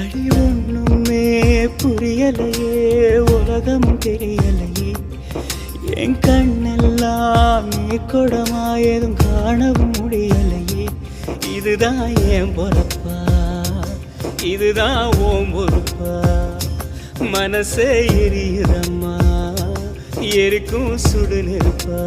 அடி ஒண்ணுமே புரியலையே, உலகமும் தெரியலையே. என் கண்ணெல்லாம் நீ கொடமா எதுவும் காணவும் முடியலையே. இதுதான் என் பொறப்பா, இதுதான் ஓம் பொறுப்பா. மனசே எரியுதம்மா, எரிக்கும் சுடு நெருப்பா.